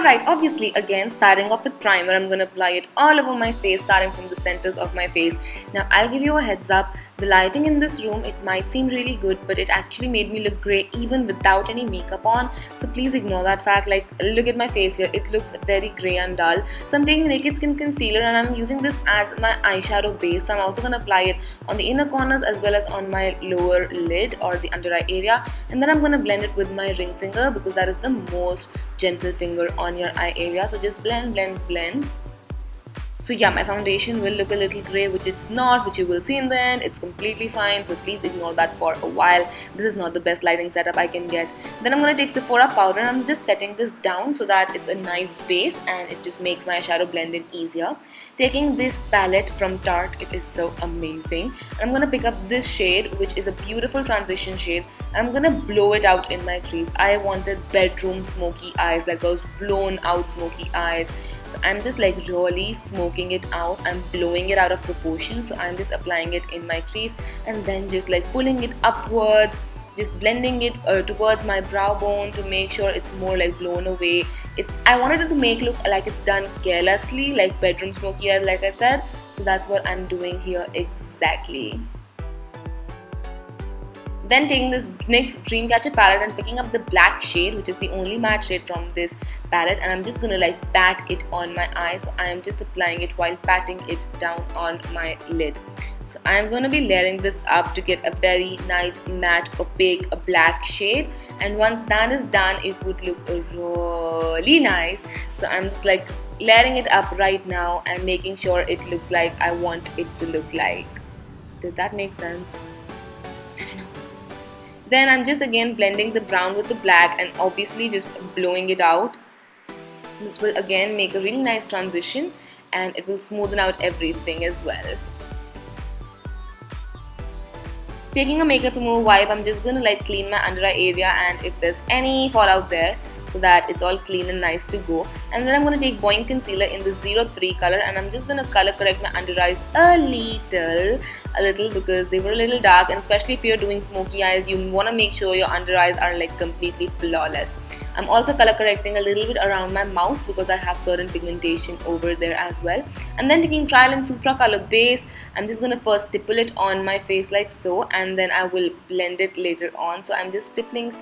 Alright, obviously again starting off with primer, I'm going to apply it all over my face, starting from the centers of my face. Now I'll give you a heads up, the lighting in this room, it might seem really good, but it actually made me look grey even without any makeup on. So please ignore that fact. Like, look at my face here, it looks very grey and dull. So I'm taking Naked Skin Concealer and I'm using this as my eyeshadow base. So I'm also going to apply it on the inner corners as well as on my lower lid or the under eye area. And then I'm going to blend it with my ring finger because that is the most gentle finger on your eye area. So just blend, blend, blend. So yeah, my foundation will look a little grey, which it's not, which you will see in the end. It's completely fine, so please ignore that for a while. This is not the best lighting setup I can get. Then I'm going to take Sephora powder and I'm just setting this down so that it's a nice base and it just makes my shadow blend in easier. Taking this palette from Tarte, it is so amazing. And I'm going to pick up this shade, which is a beautiful transition shade, and I'm going to blow it out in my crease. I wanted bedroom smoky eyes, like those blown out smoky eyes. So I'm just like really smoking it out. I'm blowing it out of proportion. So I'm just applying it in my crease and then just like pulling it upwards, just blending it towards my brow bone to make sure it's more like blown away. I wanted it to make look like it's done carelessly, like bedroom smoky eyes, like I said. So that's what I'm doing here exactly. Then taking this NYX Dream palette and picking up the black shade, which is the only matte shade from this palette, and I'm just gonna like pat it on my eye. So I am just applying it while patting it down on my lid. So I'm gonna be layering this up to get a very nice matte opaque black shade, and once that is done, it would look really nice. So I'm just like layering it up right now and making sure it looks like I want it to look like. Did that make sense? Then I'm just again blending the brown with the black and obviously just blowing it out. This will again make a really nice transition and it will smoothen out everything as well. Taking a makeup remover wipe, I'm just gonna like clean my under eye area and if there's any fallout there, so that it's all clean and nice to go. And then I'm going to take Moyen concealer in the 03 color and I'm just going to color correct my under eyes a little because they were a little dark, and especially if you're doing smoky eyes, you want to make sure your under eyes are like completely flawless. I'm also color correcting a little bit around my mouth because I have certain pigmentation over there as well. And then taking Kryolan supracolour base, I'm just going to first stipple it on my face like so, and then I will blend it later on. So I'm just stippling,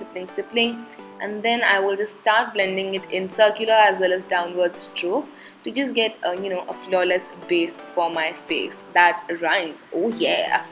and then I will just start blending it in circular as well as downward strokes to just get a flawless base for my face. That rhymes. Oh yeah.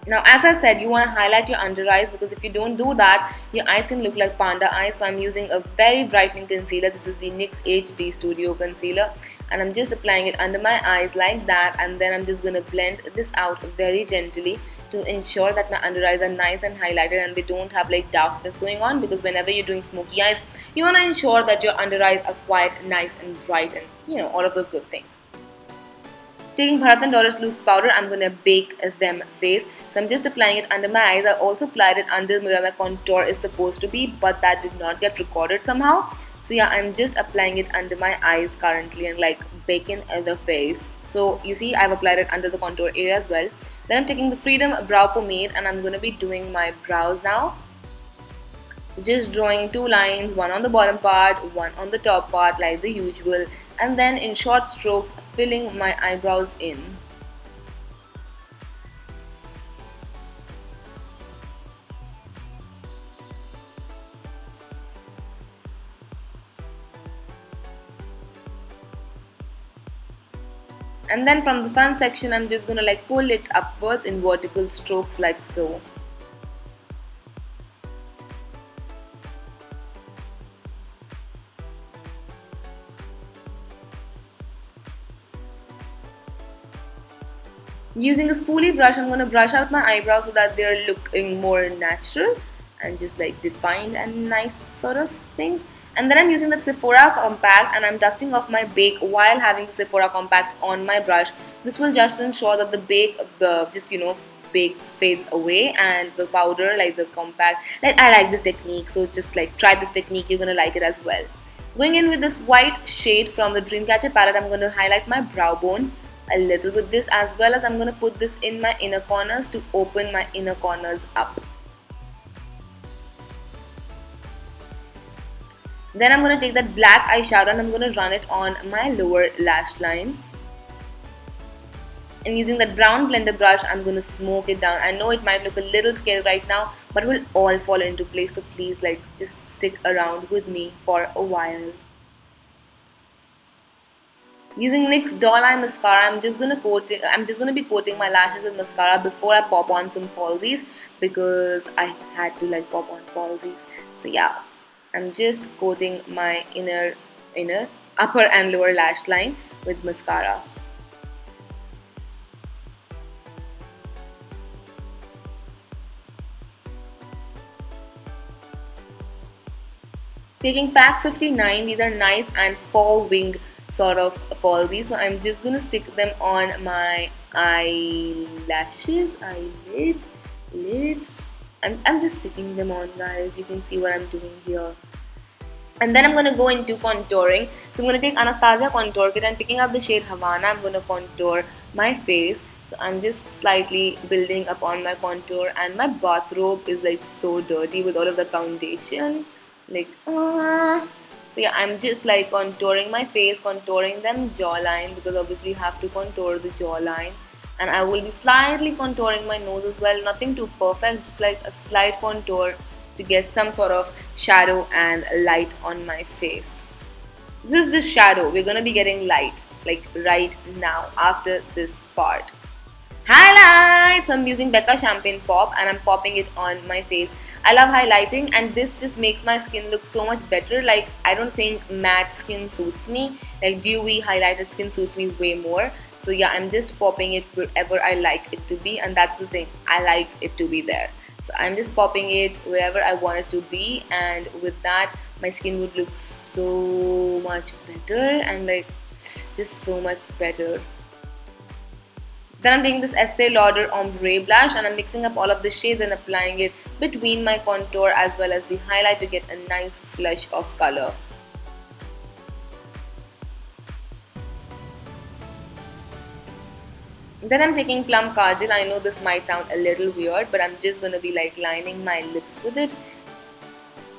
Now, as I said, you want to highlight your under eyes because if you don't do that, your eyes can look like panda eyes. So I'm using a very brightening concealer. This is the NYX HD Studio Concealer, and I'm just applying it under my eyes like that, and then I'm just going to blend this out very gently to ensure that my under eyes are nice and highlighted and they don't have like darkness going on, because whenever you're doing smoky eyes, you want to ensure that your under eyes are quite nice and bright and all of those good things. Taking Bharat & Doris loose powder, I'm going to bake them face. So I'm just applying it under my eyes. I also applied it under where my contour is supposed to be, but that did not get recorded somehow. So yeah, I'm just applying it under my eyes currently and like baking the face. So you see, I've applied it under the contour area as well. Then I'm taking the Freedom Brow Pomade and I'm going to be doing my brows now. So just drawing two lines, one on the bottom part, one on the top part like the usual, and then in short strokes filling my eyebrows in. And then from the front section, I'm just gonna like pull it upwards in vertical strokes like so. Using a spoolie brush, I'm going to brush out my eyebrows so that they're looking more natural and just like defined and nice sort of things. And then I'm using that Sephora compact and I'm dusting off my bake while having the Sephora compact on my brush. This will just ensure that the bake fades away and the powder, like the compact, like I like this technique, so just like try this technique, you're gonna like it as well. Going in with this white shade from the Dreamcatcher palette, I'm going to highlight my brow bone a little with this, as well as I'm going to put this in my inner corners to open my inner corners up. Then I'm going to take that black eyeshadow and I'm going to run it on my lower lash line. And using that brown blender brush, I'm going to smoke it down. I know it might look a little scary right now, but it will all fall into place. So please, like, just stick around with me for a while. Using NYX Doll Eye Mascara, I'm just gonna be coating my lashes with mascara before I pop on some falsies, because I had to like pop on falsies. So yeah, I'm just coating my inner, upper and lower lash line with mascara. Taking pack 59, these are nice and four wing sort of falsies, so I'm just gonna stick them on my eyelashes, lid. I'm just sticking them on, guys. You can see what I'm doing here. And then I'm gonna go into contouring. So I'm gonna take Anastasia contour kit and picking up the shade Havana, I'm gonna contour my face. So I'm just slightly building upon my contour, and my bathrobe is like so dirty with all of the foundation. Like, so yeah, I'm just like contouring my face, contouring them jawline, because obviously you have to contour the jawline. And I will be slightly contouring my nose as well. Nothing too perfect, just like a slight contour to get some sort of shadow and light on my face. This is just shadow. We're gonna be getting light like right now after this part. Highlight! So I'm using Becca Champagne Pop and I'm popping it on my face. I love highlighting, and this just makes my skin look so much better. Like, I don't think matte skin suits me. Like, dewy highlighted skin suits me way more. So yeah, I'm just popping it wherever I like it to be, and that's the thing. I like it to be there. So I'm just popping it wherever I want it to be, and with that, my skin would look so much better and like just so much better. Then I'm taking this Estee Lauder ombre blush and I'm mixing up all of the shades and applying it between my contour as well as the highlight to get a nice flush of color. Then I'm taking Plum Kajal. I know this might sound a little weird, but I'm just going to be like lining my lips with it.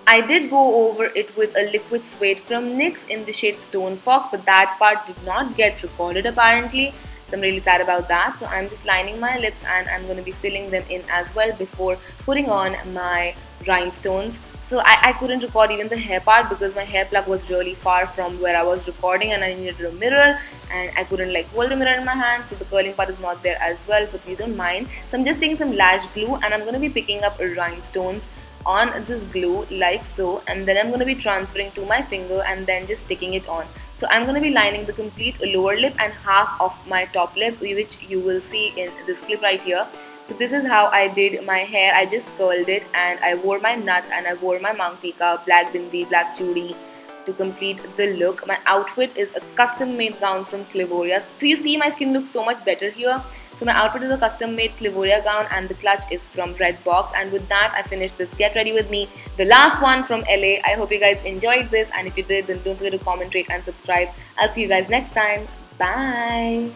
I did go over it with a liquid suede from NYX in the shade Stonefox, but that part did not get recorded apparently. So I'm really sad about that. So I'm just lining my lips and I'm going to be filling them in as well before putting on my rhinestones. So I couldn't record even the hair part because my hair plug was really far from where I was recording and I needed a mirror and I couldn't like hold the mirror in my hand, so the curling part is not there as well, so please don't mind. So I'm just taking some lash glue and I'm going to be picking up rhinestones on this glue like so, and then I'm going to be transferring to my finger and then just sticking it on. So I'm going to be lining the complete lower lip and half of my top lip, which you will see in this clip right here. So this is how I did my hair. I just curled it and I wore my nut and I wore my mangtika, black bindi, black chudi to complete the look. My outfit is a custom made gown from Clivoria. So you see my skin looks so much better here. So my outfit is a custom made Clivoria gown and the clutch is from Redbox. And with that, I finished this Get Ready With Me, the last one from LA. I hope you guys enjoyed this, and if you did, then don't forget to comment, rate and subscribe. I'll see you guys next time. Bye!